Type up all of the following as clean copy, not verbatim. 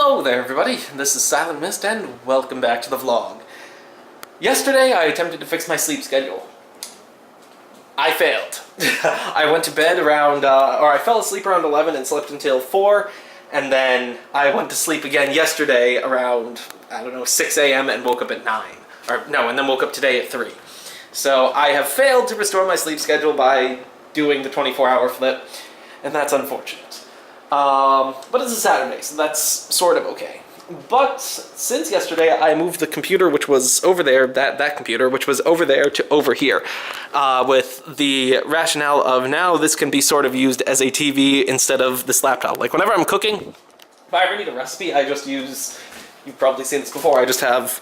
Hello there everybody, this is Silent Mist and welcome back to the vlog. Yesterday I attempted to fix my sleep schedule. I failed. I went to bed around, I fell asleep around 11 and slept until 4, and then I went to sleep again yesterday around, 6 a.m. and woke up at 9. And then woke up today at 3. So I have failed to restore my sleep schedule by doing the 24-hour flip, and that's unfortunate. But it's a Saturday, so that's sort of okay. But since yesterday, I moved the computer, which was over there, that computer, which was over there, to over here, with the rationale of now this can be sort of used as a TV instead of this laptop. Like whenever I'm cooking, if I ever need a recipe, I just use, you've probably seen this before, I just have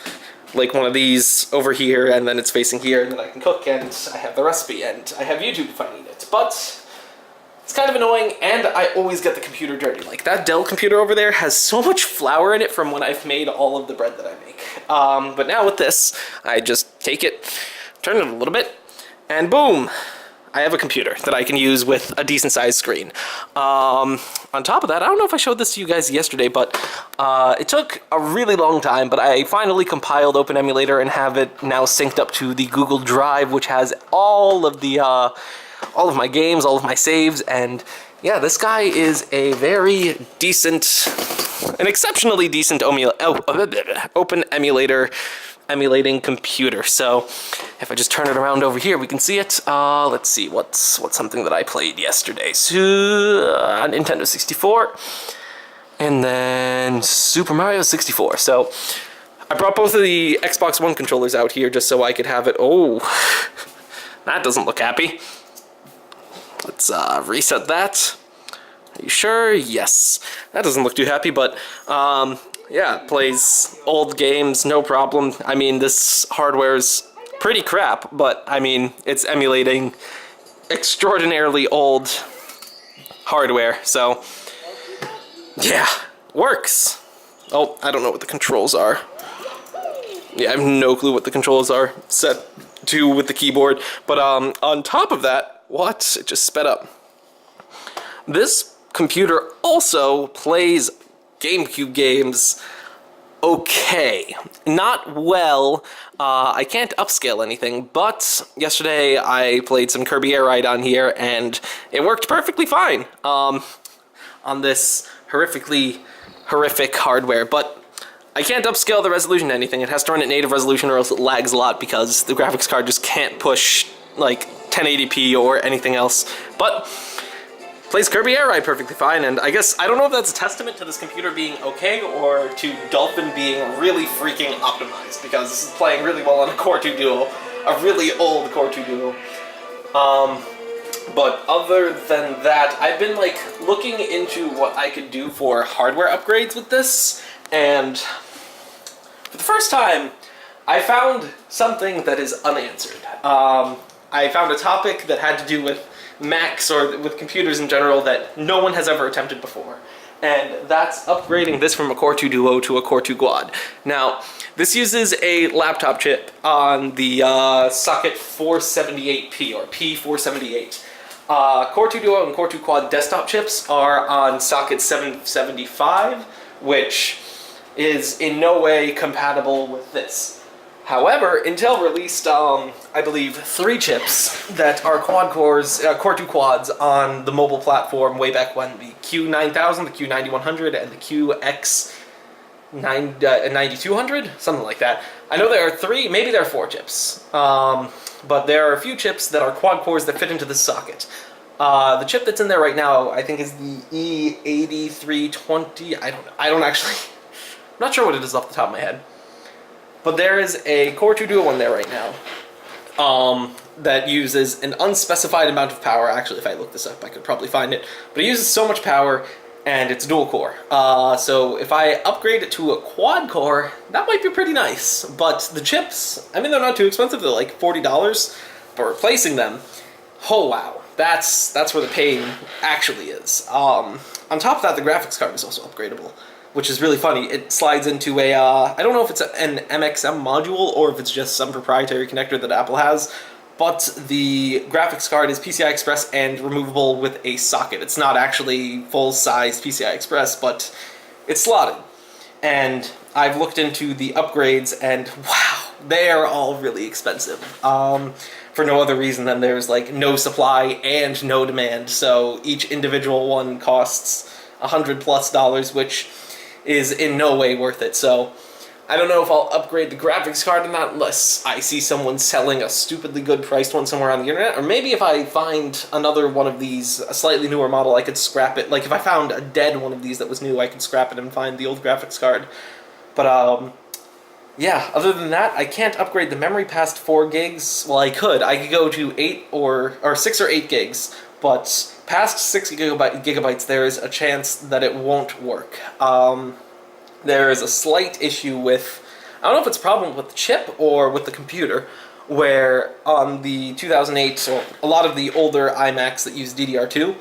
like one of these over here, and then it's facing here, and then I can cook, and I have the recipe, and I have YouTube if I need it. But it's kind of annoying, and I always get the computer dirty. Like, that Dell computer over there has so much flour in it from when I've made all of the bread that I make. But now with this, I just take it, turn it a little bit, and boom! I have a computer that I can use with a decent-sized screen. On top of that, I don't know if I showed this to you guys yesterday, but it took a really long time, but I finally compiled OpenEmulator and have it now synced up to the Google Drive, which has all of the all of my games, all of my saves, and yeah, this guy is a very decent, an exceptionally decent OpenEmulator emulating computer. So if I just turn it around over here, we can see it. Let's see, what's something that I played yesterday? So, Nintendo 64, and then Super Mario 64. So I brought both of the Xbox One controllers out here just so I could have it. Oh, that doesn't look happy. Let's reset that. Are you sure? Yes. That doesn't look too happy, but yeah, it plays old games, no problem. I mean, this hardware's pretty crap, but I mean, it's emulating extraordinarily old hardware, so yeah, works. Oh, I don't know what the controls are. Yeah, I have no clue what the controls are set to with the keyboard, but on top of that, what? It just sped up. This computer also plays GameCube games okay. Not well. I can't upscale anything, but yesterday I played some Kirby Air Ride on here, and it worked perfectly fine on this horrific hardware, but I can't upscale the resolution to anything. It has to run at native resolution or else it lags a lot because the graphics card just can't push like 1080p or anything else, but plays Kirby Air Ride perfectly fine, and I guess, I don't know if that's a testament to this computer being okay or to Dolphin being really freaking optimized, because this is playing really well on a Core 2 Duo, a really old Core 2 Duo. But other than that, I've been like looking into what I could do for hardware upgrades with this, and for the first time, I found something that is unanswered. I found a topic that had to do with Macs or with computers in general that no one has ever attempted before. And that's upgrading this from a Core 2 Duo to a Core 2 Quad. Now, this uses a laptop chip on the socket 478P or P478. Core 2 Duo and Core 2 Quad desktop chips are on socket 775, which is in no way compatible with this. However, Intel released, I believe, 3 chips that are quad cores, Core 2 quads on the mobile platform way back when, the Q9000, the Q9100, and the QX9200, something like that. I know there are 3, maybe there are 4 chips, but there are a few chips that are quad cores that fit into this socket. The chip that's in there right now, I think, is the E8320. I don't know. I'm not sure what it is off the top of my head. But there is a Core 2 Duo in there right now that uses an unspecified amount of power. Actually, if I look this up, I could probably find it. But it uses so much power, and it's dual core. So if I upgrade it to a quad core, that might be pretty nice. But the chips, I mean, they're not too expensive. They're like $40. But replacing them, oh wow, that's where the pain actually is. On top of that, the graphics card is also upgradable, which is really funny. It slides into a, I don't know if it's an MXM module or if it's just some proprietary connector that Apple has, but the graphics card is PCI Express and removable with a socket. It's not actually full-size PCI Express, but it's slotted. and I've looked into the upgrades, and wow, they are all really expensive. For no other reason than there's like no supply and no demand, so each individual one costs $100+, which is in no way worth it. So I don't know if I'll upgrade the graphics card or not unless I see someone selling a stupidly good priced one somewhere on the internet, or maybe if I find another one of these, a slightly newer model, I could scrap it. Like if I found a dead one of these that was new, I could scrap it and find the old graphics card. But yeah, other than that, I can't upgrade the memory past 4 gigs. Well, I could go to 8 or 6 or 8 gigs, but past 6 gigabytes, there is a chance that it won't work. There is a slight issue with, I don't know if it's a problem with the chip or with the computer, where on the 2008, so a lot of the older iMacs that use DDR2,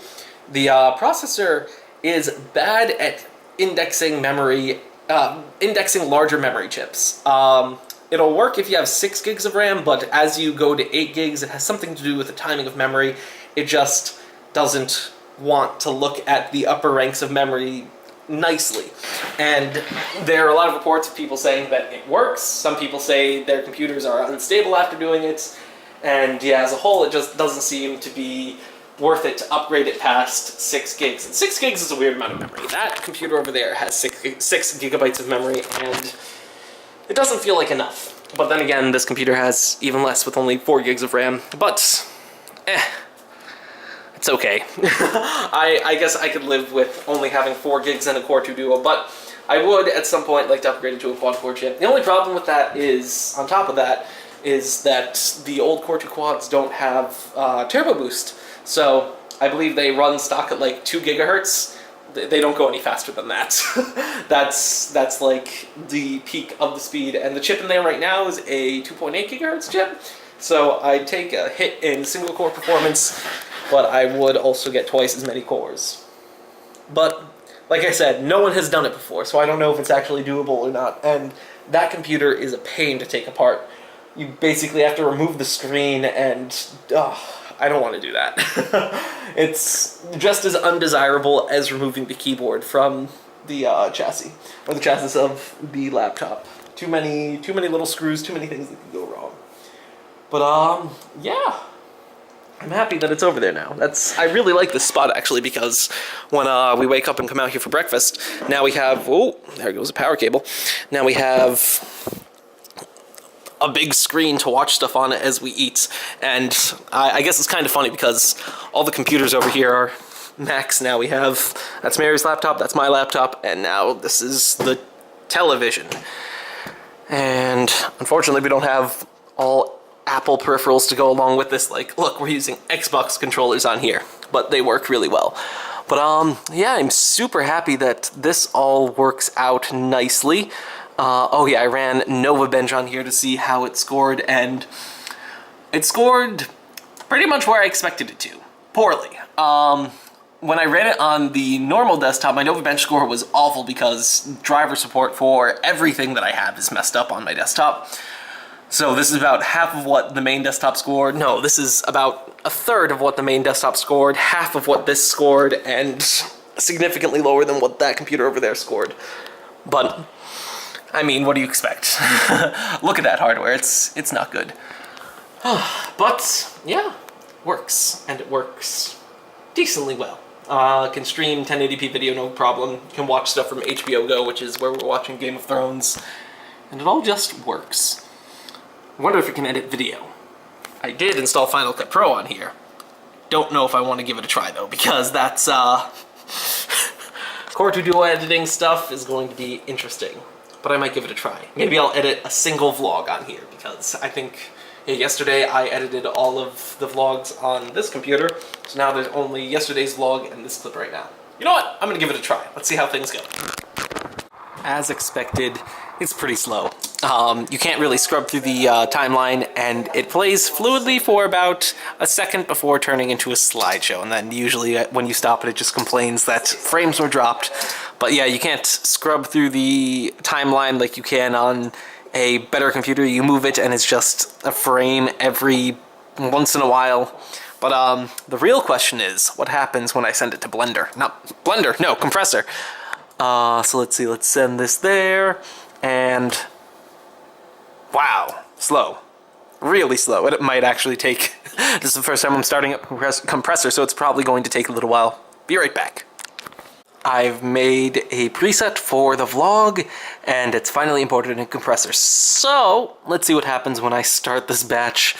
the processor is bad at indexing memory, indexing larger memory chips. It'll work if you have 6 gigs of RAM, but as you go to 8 gigs, it has something to do with the timing of memory. It just doesn't want to look at the upper ranks of memory nicely. And there are a lot of reports of people saying that it works. Some people say their computers are unstable after doing it. And yeah, as a whole, it just doesn't seem to be worth it to upgrade it past 6 gigs. And 6 gigs is a weird amount of memory. That computer over there has 6 gigabytes of memory, and it doesn't feel like enough. But then again, this computer has even less with only 4 gigs of RAM. But, it's okay. I guess I could live with only having 4 gigs and a Core 2 Duo, but I would at some point like to upgrade it to a quad-core chip. The only problem with that is, on top of that, is that the old Core 2 quads don't have Turbo Boost. So I believe they run stock at like 2 gigahertz. They don't go any faster than that. that's like the peak of the speed, and the chip in there right now is a 2.8 gigahertz chip. So I'd take a hit in single core performance, but I would also get twice as many cores. But like I said, no one has done it before, so I don't know if it's actually doable or not. And that computer is a pain to take apart. You basically have to remove the screen, and I don't want to do that. It's just as undesirable as removing the keyboard from the chassis, or the chassis of the laptop. Too many little screws, too many things that could go wrong. But yeah, I'm happy that it's over there now. I really like this spot actually, because when we wake up and come out here for breakfast, now we have, oh, there goes a power cable. Now we have a big screen to watch stuff on as we eat. And I guess it's kind of funny because all the computers over here are Macs. Now we have, that's Mary's laptop, that's my laptop, and now this is the television. And unfortunately we don't have all Apple peripherals to go along with this. Like, look, we're using Xbox controllers on here, but they work really well. But yeah, I'm super happy that this all works out nicely. Oh yeah, I ran NovaBench on here to see how it scored, and it scored pretty much where I expected it to. Poorly. When I ran it on the normal desktop, my NovaBench score was awful because driver support for everything that I have is messed up on my desktop. So this is about half of what the main desktop scored. No, this is about a third of what the main desktop scored, half of what this scored, and significantly lower than what that computer over there scored. But I mean, what do you expect? Look at that hardware, it's not good. But yeah, works, and it works decently well. Can stream 1080p video no problem, can watch stuff from HBO Go, which is where we're watching Game of Thrones, and it all just works. I wonder if it can edit video. I did install Final Cut Pro on here. Don't know if I want to give it a try though, because that's Core 2 Duo editing stuff is going to be interesting. But I might give it a try. Maybe I'll edit a single vlog on here, because I think yesterday I edited all of the vlogs on this computer, so now there's only yesterday's vlog and this clip right now. You know what? I'm gonna give it a try. Let's see how things go. As expected, it's pretty slow. You can't really scrub through the timeline, and it plays fluidly for about a second before turning into a slideshow, and then usually when you stop it, it just complains that frames were dropped. But yeah, you can't scrub through the timeline like you can on a better computer. You move it and it's just a frame every once in a while. But the real question is, what happens when I send it to Blender? Not Blender, no, Compressor. So let's see, let's send this there, and wow, slow. Really slow. It might actually take, this is the first time I'm starting up compressor, so it's probably going to take a little while. Be right back. I've made a preset for the vlog, and it's finally imported in compressor. So, let's see what happens when I start this batch.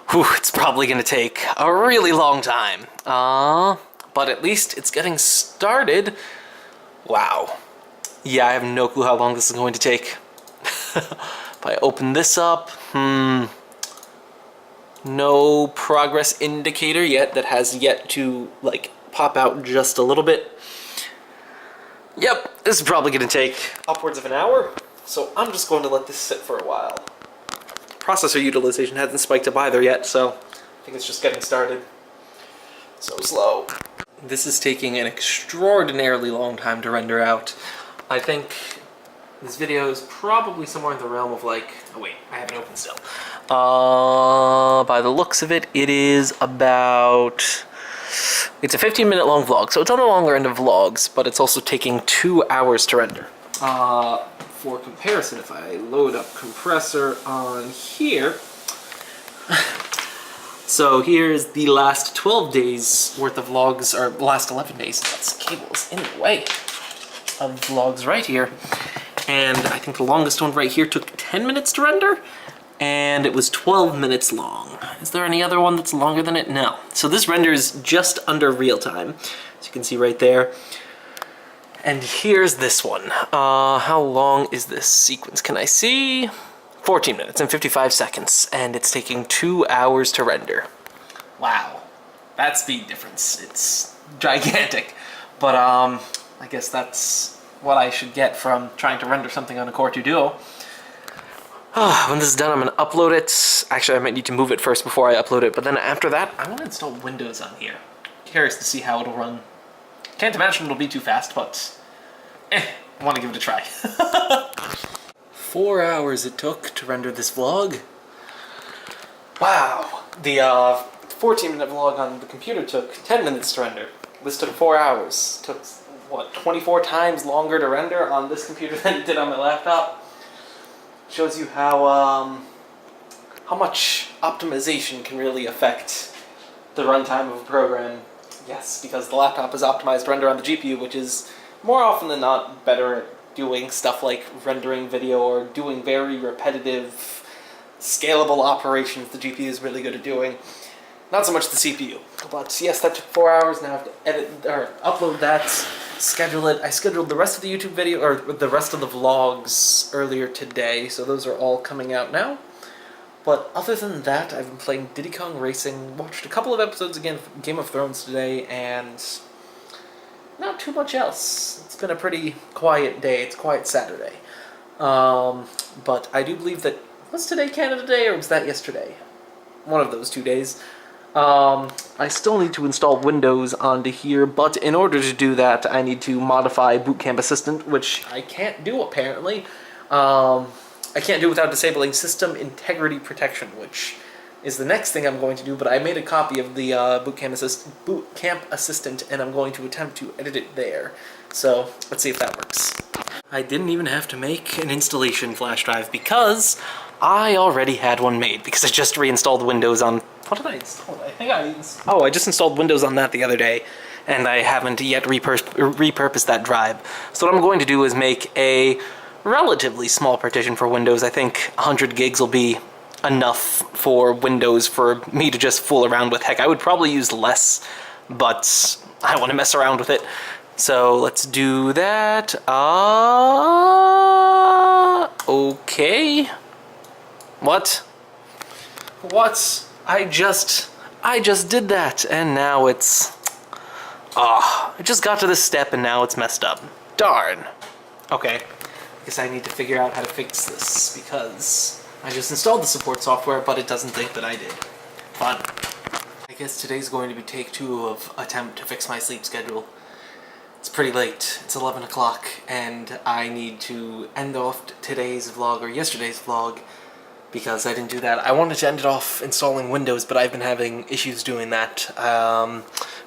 Whew, it's probably gonna take a really long time. But at least it's getting started. Wow. Yeah, I have no clue how long this is going to take. If I open this up, no progress indicator yet. That has yet to, like, pop out just a little bit. Yep, this is probably going to take upwards of an hour, so I'm just going to let this sit for a while. Processor utilization hasn't spiked up either yet, so I think it's just getting started. So slow. This is taking an extraordinarily long time to render out. I think this video is probably somewhere in the realm of like, oh wait, I have it open still. By the looks of it, it is about, it's a 15-minute long vlog, so it's on the longer end of vlogs, but it's also taking 2 hours to render. For comparison, if I load up compressor on here, so here's the last 12 days worth of vlogs, or last 11 days, that's cables in the way of vlogs right here. And I think the longest one right here took 10 minutes to render, and it was 12 minutes long. Is there any other one that's longer than it? No. So this renders just under real time, as you can see right there. And here's this one. How long is this sequence? Can I see? 14 minutes and 55 seconds, and it's taking 2 hours to render. Wow. That speed difference, it's gigantic. But I guess that's what I should get from trying to render something on a Core 2 Duo. When this is done, I'm going to upload it. Actually, I might need to move it first before I upload it, but then after that, I want to install Windows on here. Curious to see how it'll run. Can't imagine it'll be too fast, but I want to give it a try. 4 hours it took to render this vlog. Wow. The 14-minute vlog on the computer took 10 minutes to render. This took 4 hours. Took, what, 24 times longer to render on this computer than it did on my laptop. Shows you how much optimization can really affect the runtime of a program. Yes, because the laptop is optimized to render on the GPU, which is more often than not better at doing stuff like rendering video or doing very repetitive, scalable operations the GPU is really good at doing. Not so much the CPU. But yes, that took 4 hours. Now I have to edit or upload that, schedule it. I scheduled the rest of the YouTube video, or the rest of the vlogs earlier today, so those are all coming out now. But other than that, I've been playing Diddy Kong Racing, watched a couple of episodes again of Game of Thrones today, and not too much else. It's been a pretty quiet day. It's a quiet Saturday. But I do believe that, was today Canada Day, or was that yesterday? One of those 2 days. I still need to install Windows onto here, but in order to do that, I need to modify Boot Camp Assistant, which I can't do apparently. I can't do without disabling System Integrity Protection, which is the next thing I'm going to do, but I made a copy of the Boot Camp Assistant, and I'm going to attempt to edit it there. So, let's see if that works. I didn't even have to make an installation flash drive because I already had one made, because I just reinstalled Windows on... What did I install? I just installed Windows on that the other day, and I haven't yet repurposed that drive. So what I'm going to do is make a relatively small partition for Windows. I think 100 gigs will be enough for Windows for me to just fool around with. Heck, I would probably use less, but I want to mess around with it. So let's do that. Okay. What? I just did that, and now it's... I just got to this step, and now it's messed up. Darn. Okay. I guess I need to figure out how to fix this, because I just installed the support software, but it doesn't think that I did. Fun. I guess today's going to be take 2 of attempt to fix my sleep schedule. It's pretty late. It's 11 o'clock, and I need to end off today's vlog, or yesterday's vlog, because I didn't do that. I wanted to end it off installing Windows, but I've been having issues doing that.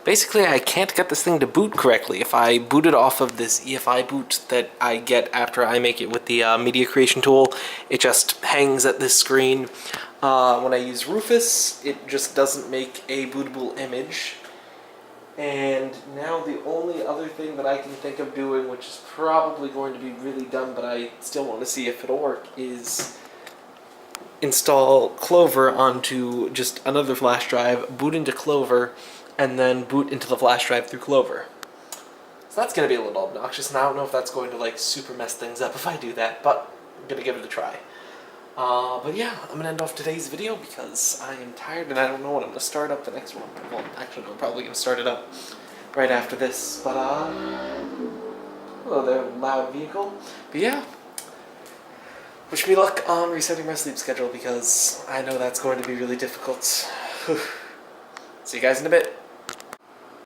basically I can't get this thing to boot correctly. If I boot it off of this EFI boot that I get after I make it with the media creation tool, it just hangs at this screen. When I use Rufus, it just doesn't make a bootable image. And now the only other thing that I can think of doing, which is probably going to be really dumb, but I still want to see if it'll work, is install Clover onto just another flash drive, boot into Clover, and then boot into the flash drive through Clover. So that's going to be a little obnoxious, and I don't know if that's going to like super mess things up if I do that, but I'm going to give it a try. But yeah, I'm going to end off today's video because I am tired and I don't know when I'm going to start up the next one. Well, actually, no, I'm probably going to start it up right after this. But, hello there, loud vehicle. But yeah, wish me luck on resetting my sleep schedule because I know that's going to be really difficult. See you guys in a bit.